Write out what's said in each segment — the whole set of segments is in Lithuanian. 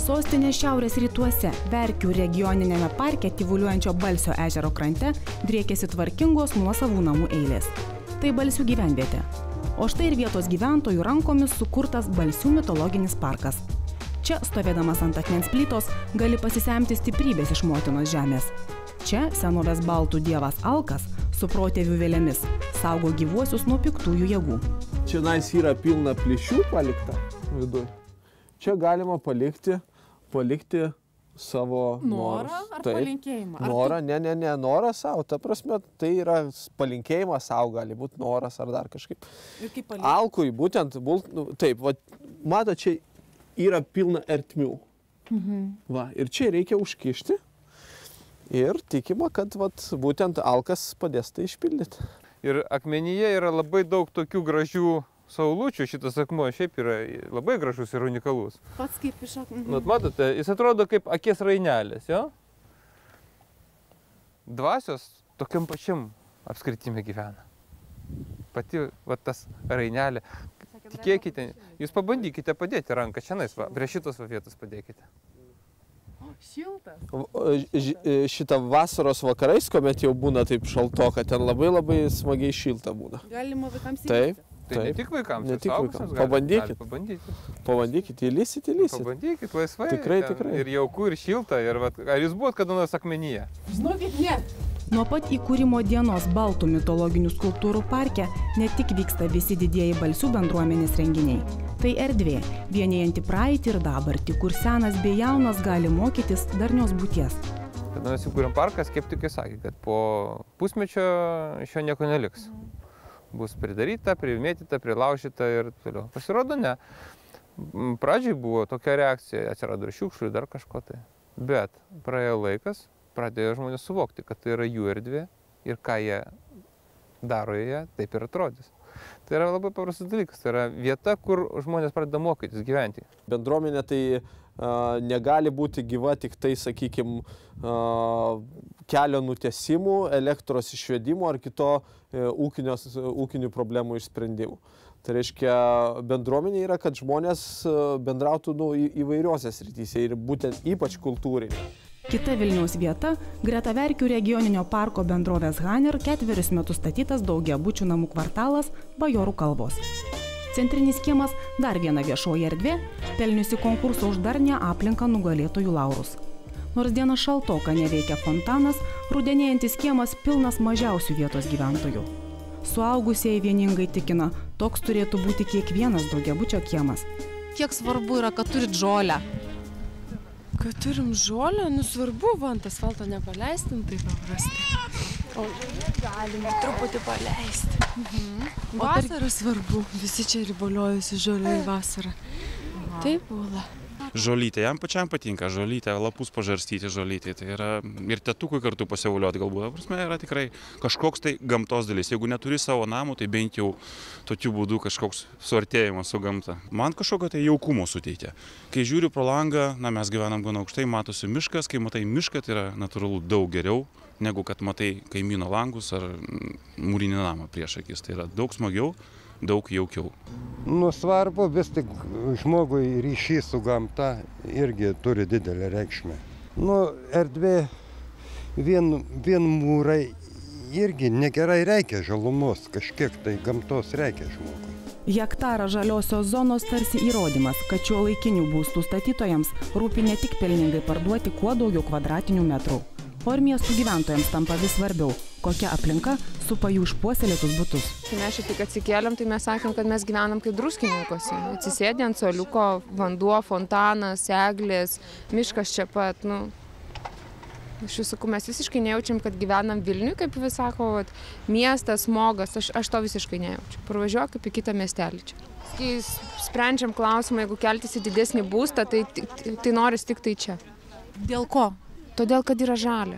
Sostinės šiaurės rytuose, Verkių regioninėme parke tyvuliuojančio Balsio ežero krante driekėsi tvarkingos nuosavų namų eilės. Tai Balsių gyvenvietė. O štai ir vietos gyventojų rankomis sukurtas Balsių mitologinis parkas. Čia, stovėdamas ant akmens plytos, gali pasisemti stiprybės iš motinos žemės. Čia senovės baltų dievas Alkas su protėvių vėlėmis saugo gyvuosius nuo piktųjų jėgų. Čia yra pilna plyšių palikta viduje. Čia galima palikti savo norą ar palinkėjimą? Norą, ne, norą savo. Ta prasme, tai yra palinkėjimas savo, gali būti noras ar dar kažkaip. Ir kaip palikti? Alkui, būtent, taip, mato, čia yra pilna ertmių. Va, ir čia reikia užkišti ir tikima, kad būtent Alkas padės tai išpildyti. Ir akmenyje yra labai daug tokių gražių saulučių, šitas akmuo šiaip yra labai gražus ir unikalus. Pats kaip iš akmenų. Matote, jis atrodo kaip akies rainelės, jo? Dvasios tokiam pačiam apskritime gyvena. Pati tas rainelė. Tikėkite, jūs pabandykite padėti ranką šiandien, prie šitos vietos padėkite. Šiltas. Šitą vasaros vakarais, kuomet jau būna taip šaltoka, ten labai smagiai šilta būna. Galima vaikams įlįsti. Tai ne tik vaikams, ne tik vaikams. Pabandykit, įlysit. Pabandykit laisvai. Tikrai. Ir jauku, ir šilta. Ar jūs buvot kada nors akmenyje? Žinokit, ne. Nuo pat įkūrimo dienos Baltų mitologinių skulptūrų parke ne tik vyksta visi didieji Balsių bendruomenės renginiai. Tai erdvė, vienijanti praeitį ir dabartį, kur senas bei jaunas gali mokytis darnios būties. Kada mes įkūrėm parką, skeptikai sakė, kad po pusmečio iš jo nieko neliks. Bus pridaryta, primėtyta, prilaužyta ir toliau. Pasirodo, ne. Pradžiai buvo tokia reakcija, atsirado ir šiukšlių, dar kažko tai. Bet praėjo laikas, pradėjo žmonės suvokti, kad tai yra jų erdvė ir ką jie daro joje, taip ir atrodys. Tai yra labai paprastas dalykas, tai yra vieta, kur žmonės pradeda mokytis gyventi. Bendruomenė tai negali būti gyva tik tai, sakykime, kelio nutiesimų, elektros išvedimų ar kito ūkinių problemų išsprendimų. Tai reiškia, bendruomenė yra, kad žmonės bendrautų įvairiose srityse ir būtent ypač kultūrinė. Kita Vilniaus vieta – greta Verkių regioninio parko bendrovės Haner 4 metus statytas daugiabučių namų kvartalas Bajorų kalvos. Centrinis kiemas – dar viena viešoji erdvė, pelniusi konkursą už darnią aplinką nugalėtojų laurus. Nors diena šaltoka neveikia fontanas, rudenėjantis kiemas pilnas mažiausių vietos gyventojų. Suaugusieji vieningai tikina, toks turėtų būti kiekvienas daugiabučio kiemas. Kiek svarbu yra, kad turit žolę? Kad turim žolę, svarbu, ant asfalto nepaleistim, tai paprastai. O galime truputį paleisti. Vasarą svarbu, visi čia riboliojasi žolė į vasarą. Taip, Ula. Žolytė, jam pačiam patinka žolytė, lapus pažarstyti žolytė, tai yra ir tetukui kartu pasiaulioti galbūt, prasme, yra tikrai kažkoks tai gamtos dalis. Jeigu neturi savo namų, tai bent jau tokiu būdu kažkoks suartėjimas su gamta. Man kažkokio tai jaukumo suteikia. Kai žiūriu pro langą, mes gyvenam gana aukštai, matosi miškas, kai matai mišką, tai yra natūralu daug geriau, negu kad matai kaimyno langus ar mūrinį namą prieš akis. Tai yra daug smagiau, daug jaukiau. Svarbu, vis tik žmogui ryšys su gamta irgi turi didelę reikšmę. Erdvė vien mūrai irgi negerai reikia žalumos, kažkiek tai gamtos reikia žmogui. Hektarą žaliosios zonos tarsi įrodymas, kad šiuolaikinių būstų statytojams rūpi ne tik pelningai parduoti kuo daugiau kvadratinių metrų. O ir miestų gyventojams tampa vis svarbiau, kokia aplinka supa jų išpuoselėtus butus. Kai mes čia tik atsikėlėm, tai mes sakėm, kad mes gyvenam kaip druskininkuose. Atsisėdė ant suoliuko, vanduo, fontanas, eglės, miškas čia pat. Iš visų, mes visiškai nejaučiam, kad gyvenam Vilniui, kaip vis sako, miestas, smogas, aš to visiškai nejaučiu. Parvažiuok kaip į kitą miestelį čia. Kai sprendžiam klausimą, jeigu keltis į didesnį būstą, tai noris tik tai čia. Dėl ko? Todėl, kad yra žalia.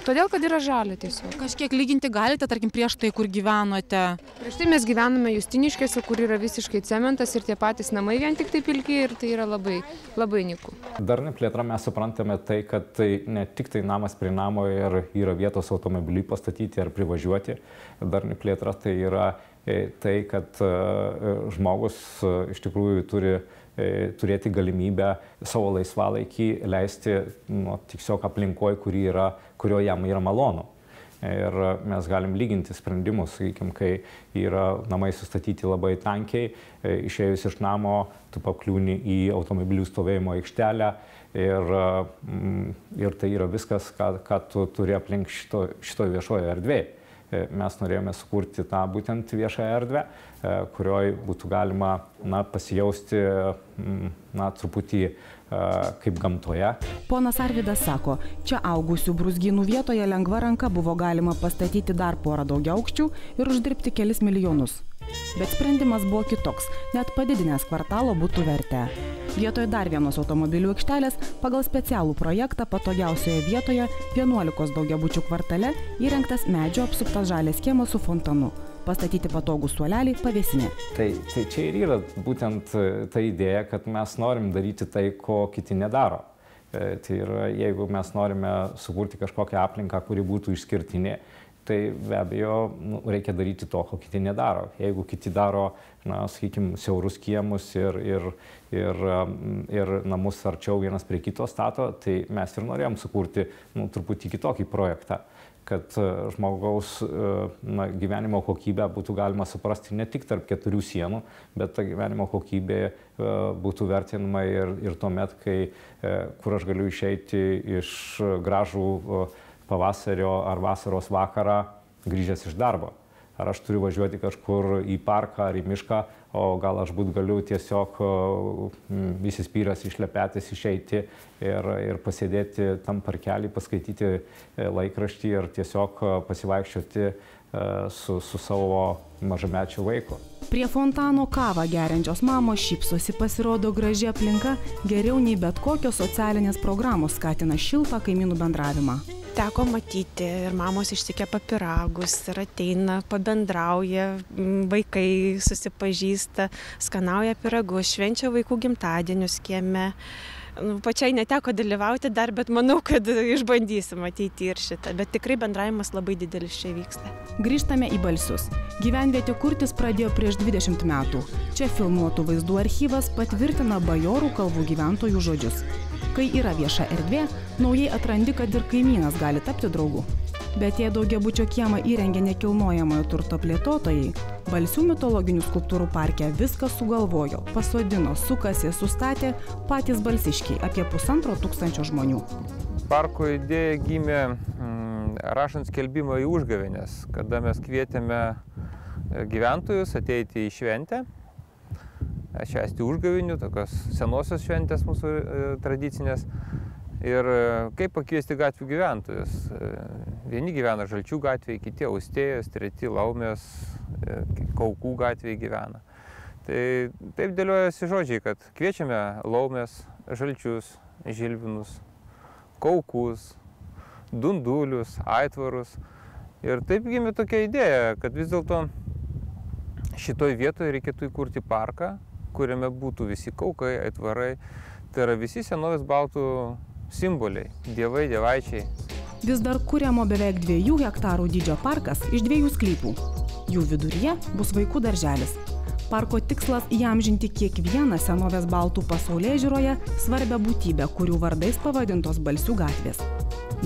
Todėl, kad yra žalia tiesiog. Kažkiek lyginti galite, tarkim, prieš tai, kur gyvenote? Prieš tai mes gyvename Justiniškėse, kur yra visiškai cementas ir tie patys namai vien tik tai pilki ir tai yra labai, labai nyku. Darni plėtra mes suprantame tai, kad tai ne tik tai namas prie namo ir yra vietos automobiliui pastatyti ar privažiuoti. Darni plėtra tai yra tai, kad žmogus iš tikrųjų turi turėti galimybę savo laisvalaikį leisti tiesiog aplinkoje, kurio jam yra malonu. Ir mes galim lyginti sprendimus, sakykime, kai yra namai sustatyti labai tankiai, išėjus iš namo, tu pakliūni į automobilių stovėjimo aikštelę ir tai yra viskas, ką tu turi aplink šitoje viešoje erdvėje. Mes norėjome sukurti tą būtent viešąją erdvę, kurioje būtų galima pasijausti truputį kaip gamtoje. Ponas Arvydas sako, čia augusių brūzgynų vietoje lengva ranka buvo galima pastatyti dar porą daugiaaukščių ir uždirbti kelis milijonus. Bet sprendimas buvo kitoks, net padidinęs kvartalo butų vertę. Vietoje dar vienos automobilių aikštelės pagal specialų projektą patogiausioje vietoje 11 daugiabučių kvartale įrengtas medžio apsuptas žalias kiemas su fontanu. Pastatyti patogų suolelį, pavėsinė. Tai čia ir yra būtent ta idėja, kad mes norim daryti tai, ko kiti nedaro. Tai yra, jeigu mes norime sukurti kažkokią aplinką, kuri būtų išskirtinė, tai be abejo reikia daryti to, ko kiti nedaro. Jeigu kiti daro, sakykime, siaurus kiemus ir namus arčiau vienas prie kito stato, tai mes ir norėjom sukurti truputį kitokį projektą, kad žmogaus gyvenimo kokybę būtų galima suprasti ne tik tarp 4 sienų, bet ta gyvenimo kokybė būtų vertinama ir tuomet, kur aš galiu išeiti iš gražų pavasario ar vasaros vakarą grįžęs iš darbo. Ar aš turiu važiuoti kažkur į parką ar į mišką, o gal aš galiu tiesiog įsispyręs iš šlepetės išeiti ir pasėdėti tam parkelį, paskaityti laikraštį ir tiesiog pasivaikščioti su savo mažamečiu vaiku. Prie fontano kavą geriančios mamos šypsosi, pasirodo graži aplinka, geriau nei bet kokios socialinės programos skatina šiltą kaimynų bendravimą. Teko matyti ir mamos išsikepa pyragus ir ateina, pabendrauja, vaikai susipažįsta, skanauja pyragus, švenčia vaikų gimtadienius kieme. Pačiai neteko dalyvauti dar, bet manau, kad išbandysim ateiti ir šitą. Bet tikrai bendravimas labai didelis čia vyksta. Grįžtame į Balsius. Gyvenvietė kurtis pradėjo prieš 20 metų. Čia filmuotų vaizdų archyvas patvirtina Bajorų kalvų gyventojų žodžius. Kai yra vieša erdvė, naujai atrandi, kad ir kaimynas gali tapti draugu. Bet jei daugiabučio kiemą įrengė nekilnojamojo turto plėtotojai, Balsių mitologinių skulptūrų parke viską sugalvojo, pasodino, sukasė, sustatė patys balsiškiai, apie 1500 žmonių. Parko idėja gimė rašant skelbimą į užgavėnes, kada mes kvietėme gyventojus ateiti į šventę, švęsti užgavėnių, tokios senosios šventės mūsų tradicinės. Ir kaip pakviesti gatvių gyventojus. Vieni gyvena Žalčių gatvėje, kiti Austėjos, treti Laumės, Kaukų gatvėje gyvena. Tai taip dėliojasi žodžiai, kad kviečiame Laumės, Žalčius, Žilvinus, Kaukus, Dundulius, Aitvarus. Ir taip gimė tokia idėja, kad vis dėlto šitoje vietoje reikėtų įkurti parką, kuriame būtų visi kaukai, aitvarai. Tai yra visi senovės baltų simboliai, dievai, dievaičiai. Vis dar kuriamo beveik 2 hektarų dydžio parkas iš 2 sklypų. Jų viduryje bus vaikų darželis. Parko tikslas įamžinti kiekvieną senovės baltų pasaulėžiūroje svarbią būtybę, kurių vardais pavadintos Balsių gatvės.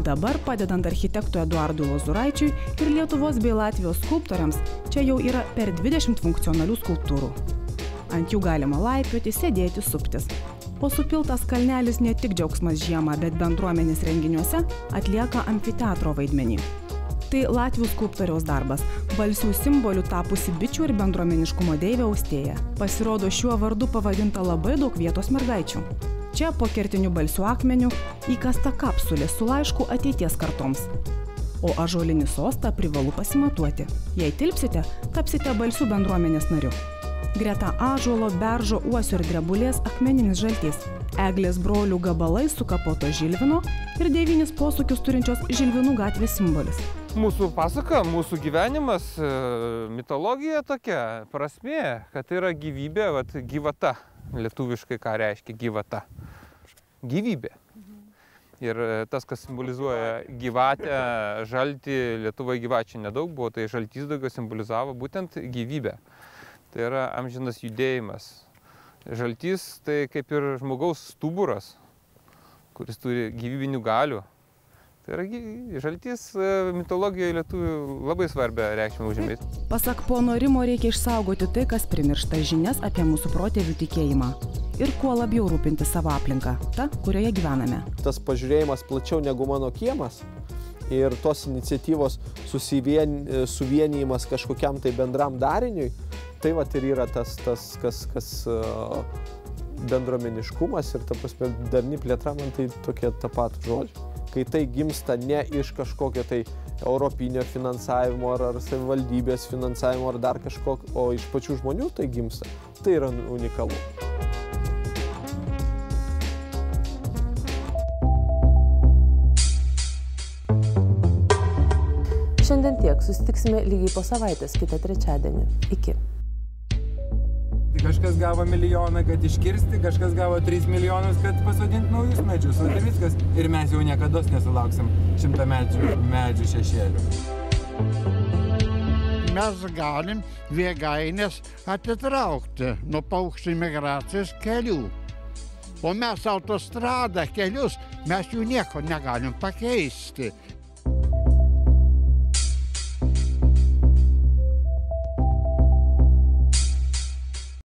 Dabar, padedant architektui Eduardui Lozuraičiui ir Lietuvos bei Latvijos skulptoriams, čia jau yra per 20 funkcionalių skulptūrų. Ant jų galima laipioti, sėdėti, suptis. O supiltas kalnelis ne tik džiaugsmas žiemą, bet bendruomenės renginiuose atlieka amfiteatro vaidmenį. Tai latvių skulptoriaus darbas, Balsių simbolių tapusi bičių ir bendruomeniškumo deivė Austėja. Pasirodo, šiuo vardu pavadinta labai daug vietos mergaičių. Čia po kertinių Balsių akmenių įkasta kapsulė su laišku ateities kartoms. O ąžuolinį sostą privalu pasimatuoti. Jei tilpsite, tapsite Balsių bendruomenės nariu. Greta ąžuolo, beržo, uosio ir drebulės akmeninis žaltys, eglės brolių gabalai su kapoto Žilvino ir 9 posūkius turinčios Žilvinų gatvės simbolis. Mūsų pasaka, mūsų gyvenimas, mitologija tokia, prasmė, kad tai yra gyvybė, gyvata. Lietuviškai ką reiškia gyvata? Gyvybė. Ir tas, kas simbolizuoja gyvatę, žaltį, Lietuvoje gyvačių nedaug buvo, tai žaltys daugiau simbolizavo būtent gyvybę. Tai yra amžinas judėjimas, Žaltys tai kaip ir žmogaus stuburas, kuris turi gyvybinių galių. Tai yra žaltys mitologijoje lietuvių labai svarbią reikšmę užėmė. Pasak pono Rimo, reikia išsaugoti tai, kas primiršta, žinias apie mūsų protėvių tikėjimą. Ir kuo labiau rūpinti savo aplinką, ta, kurioje gyvename. Tas pažiūrėjimas plačiau negu mano kiemas ir tos iniciatyvos suvienijimas kažkokiam tai bendram dariniui, tai vat ir yra tas kas bendruomeniškumas ir ta prasme darni plėtra, man tai tokie tapatų žodžiai. Kai tai gimsta ne iš kažkokio tai europinio finansavimo ar savivaldybės finansavimo ar dar kažkokio, o iš pačių žmonių tai gimsta, tai yra unikalu. Šiandien tiek, susitiksime lygiai po savaitės, kitą trečiadienį. Iki. Kažkas gavo milijoną, kad iškirsti, kažkas gavo 3 milijonus, kad pasodinti naujus medžius. O tai viskas. Ir mes jau niekada nesulauksim 100 medžių šešėlių. Mes galim Vėgainės atitraukti nuo paukščių migracijos kelių. O mes autostradą, kelius, mes jų nieko negalim pakeisti.